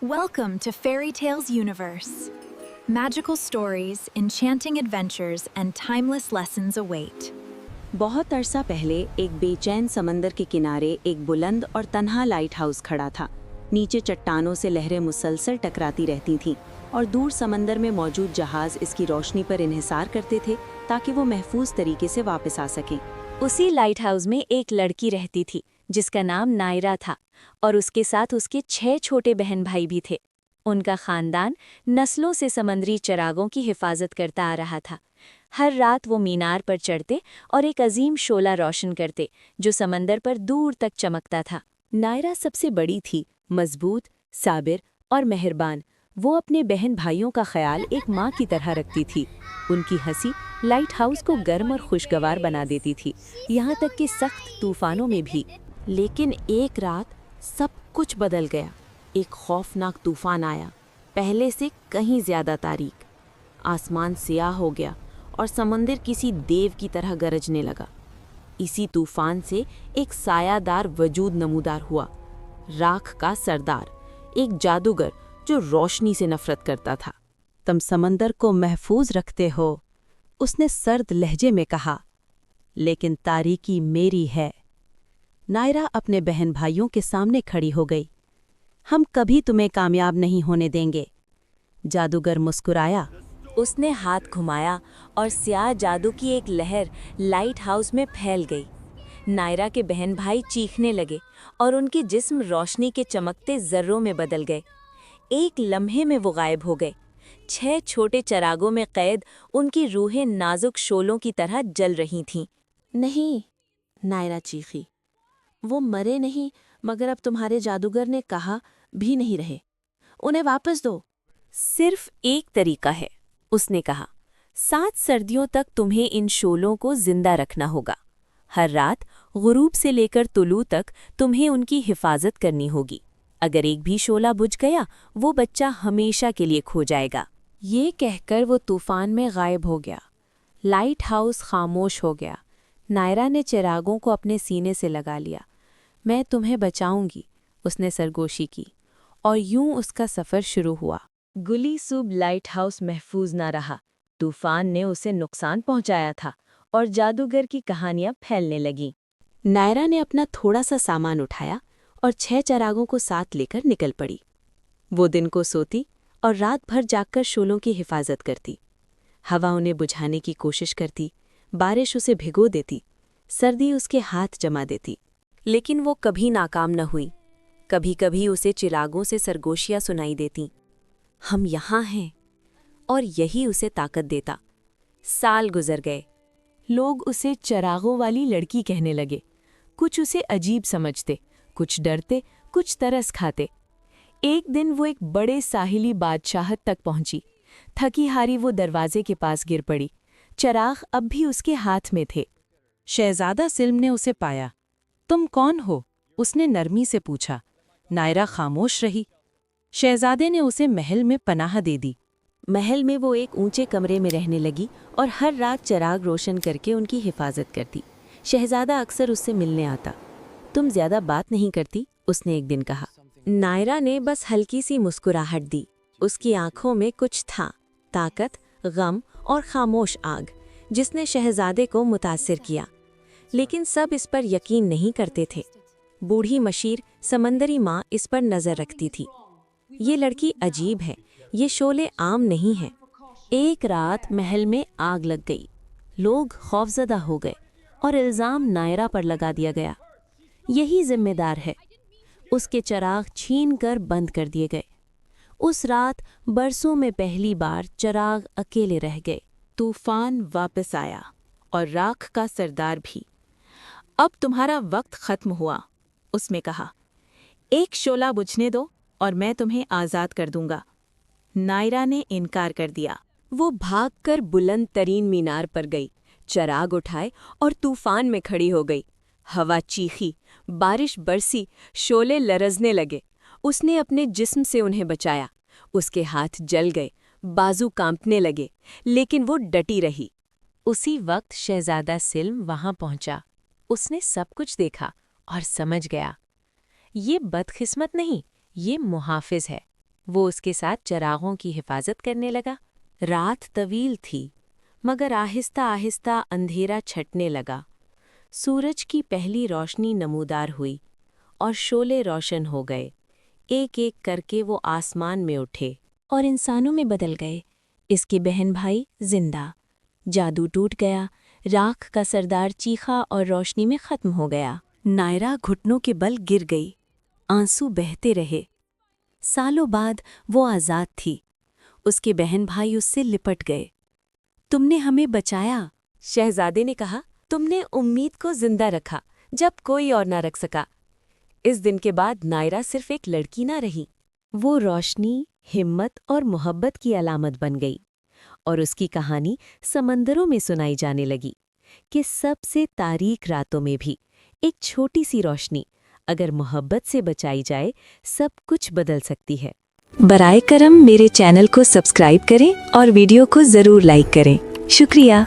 Welcome to Fairy Tales Universe. Magical stories, enchanting adventures, and timeless lessons await. बहुत अरसा पहले एक बेचैन समंदर के किनारे एक बुलंद और तन्हा लाइट हाउस खड़ा था। नीचे चट्टानों से लहरें मुसलसल टकराती रहती थीं और दूर समंदर में मौजूद जहाज इसकी रोशनी पर इन्हिसार करते थे ताकि वो महफूज तरीके से वापस आ सकें। उसी लाइट हाउस में एक लड़की रहती थी जिसका नाम नायरा था और उसके साथ उसके 6 छोटे बहन भाई भी थे। उनका खानदान नस्लों से समुद्री चरागों की हिफाजत करता आ रहा था। हर रात वो मीनार पर चढ़ते और एक अजीम शोला रोशन करते जो समंदर पर दूर तक चमकता था। नायरा सबसे बड़ी थी, मजबूत, साबिर और मेहरबान। वो अपने बहन भाइयों का ख्याल एक माँ की तरह रखती थी। उनकी हंसी लाइट हाउस को गर्म और खुशगवार बना देती थी, यहाँ तक कि सख्त तूफानों में भी। लेकिन एक रात सब कुछ बदल गया। एक खौफनाक तूफान आया, पहले से कहीं ज्यादा तारीक। आसमान सियाह हो गया और समंदर किसी देव की तरह गरजने लगा। इसी तूफान से एक सायादार वजूद नमूदार हुआ, राख का सरदार, एक जादूगर जो रोशनी से नफरत करता था। तुम समंदर को महफूज रखते हो, उसने सर्द लहजे में कहा, लेकिन तारीकी मेरी है। नायरा अपने बहन भाइयों के सामने खड़ी हो गई। हम कभी तुम्हें कामयाब नहीं होने देंगे। जादूगर मुस्कुराया। उसने हाथ घुमाया और स्याह जादू की एक लहर लाइट हाउस में फैल गई। नायरा के बहन भाई चीखने लगे और उनके जिस्म रोशनी के चमकते जर्रों में बदल गए। एक लम्हे में वो गायब हो गए। 6 छोटे चरागों में कैद उनकी रूहें नाजुक शोलों की तरह जल रही थीं। नहीं, नायरा चीखी, वो मरे नहीं, मगर अब तुम्हारे जादूगर ने कहा भी नहीं रहे। उन्हें वापस दो। सिर्फ एक तरीका है, उसने कहा। 7 सर्दियों तक तुम्हें इन शोलों को जिंदा रखना होगा। हर रात गुरूब से लेकर तुलू तक तुम्हें उनकी हिफाजत करनी होगी। अगर एक भी शोला बुझ गया, वो बच्चा हमेशा के लिए खो जाएगा। ये कहकर वो तूफान में गायब हो गया। लाइट हाउस खामोश हो गया। नायरा ने चिरागों को अपने सीने से लगा लिया। मैं तुम्हें बचाऊंगी, उसने सरगोशी की, और यूं उसका सफ़र शुरू हुआ। गुली सूब लाइट हाउस महफूज न रहा। तूफान ने उसे नुकसान पहुंचाया था और जादूगर की कहानियां फैलने लगीं। नायरा ने अपना थोड़ा सा सामान उठाया और 6 चरागों को साथ लेकर निकल पड़ी। वो दिन को सोती और रात भर जागकर शोलों की हिफाजत करती। हवा उन्हें बुझाने की कोशिश करती, बारिश उसे भिगो देती, सर्दी उसके हाथ जमा देती, लेकिन वो कभी नाकाम न हुई। कभी कभी उसे चिरागों से सरगोशियां सुनाई देती, हम यहाँ हैं, और यही उसे ताकत देता। साल गुजर गए। लोग उसे चरागों वाली लड़की कहने लगे। कुछ उसे अजीब समझते, कुछ डरते, कुछ तरस खाते। एक दिन वो एक बड़े साहिली बादशाहत तक पहुंची। थकी हारी वो दरवाजे के पास गिर पड़ी। चराग अब भी उसके हाथ में थे। शहजादा सिल्म ने उसे पाया। तुम कौन हो? उसने नरमी से पूछा। नायरा खामोश रही। शहजादे ने उसे महल में पनाह दे दी। महल में वो एक ऊंचे कमरे में रहने लगी और हर रात चराग रोशन करके उनकी हिफाजत करती। शहजादा अक्सर उससे मिलने आता। तुम ज्यादा बात नहीं करती, उसने एक दिन कहा। नायरा ने बस हल्की सी मुस्कुराहट दी। उसकी आंखों में कुछ था, ताकत, गम और खामोश आग, जिसने शहजादे को मुतासिर किया। लेकिन सब इस पर यकीन नहीं करते थे। बूढ़ी मशीर समंदरी माँ इस पर नजर रखती थी। ये लड़की अजीब है, ये शोले आम नहीं हैं। एक रात महल में आग लग गई। लोग खौफजदा हो गए और इल्ज़ाम नायरा पर लगा दिया गया। यही जिम्मेदार है। उसके चराग छीन कर बंद कर दिए गए। उस रात बरसों में पहली बार चराग अकेले रह गए। तूफान वापस आया और राख का सरदार भी। अब तुम्हारा वक्त खत्म हुआ, उसने कहा। एक शोला बुझने दो और मैं तुम्हें आज़ाद कर दूंगा। नायरा ने इनकार कर दिया। वो भागकर बुलंद तरीन मीनार पर गई, चराग उठाए और तूफान में खड़ी हो गई। हवा चीखी, बारिश बरसी, शोले लरजने लगे। उसने अपने जिस्म से उन्हें बचाया। उसके हाथ जल गए, बाजू कांपने लगे, लेकिन वो डटी रही। उसी वक्त शहजादा सिल्म वहां पहुंचा। उसने सब कुछ देखा और समझ गया। ये बदकिस्मत नहीं, ये मुहाफिज है। वो उसके साथ चरागों की हिफाजत करने लगा। रात तवील थी, मगर आहिस्ता आहिस्ता अंधेरा छटने लगा। सूरज की पहली रोशनी नमूदार हुई और शोले रोशन हो गए। एक एक करके वो आसमान में उठे और इंसानों में बदल गए। इसके बहन भाई जिंदा। जादू टूट गया, राख का सरदार चीखा और रोशनी में खत्म हो गया। नायरा घुटनों के बल गिर गई, आंसू बहते रहे। सालों बाद वो आज़ाद थी। उसके बहन भाई उससे लिपट गए। तुमने हमें बचाया, शहजादे ने कहा। तुमने उम्मीद को जिंदा रखा जब कोई और ना रख सका। इस दिन के बाद नायरा सिर्फ एक लड़की ना रही, वो रोशनी, हिम्मत और मोहब्बत की अलामत बन गई। और उसकी कहानी समंदरों में सुनाई जाने लगी कि सबसे तारीक रातों में भी एक छोटी सी रोशनी अगर मोहब्बत से बचाई जाए, सब कुछ बदल सकती है। बराए करम मेरे चैनल को सब्सक्राइब करें और वीडियो को ज़रूर लाइक करें। शुक्रिया।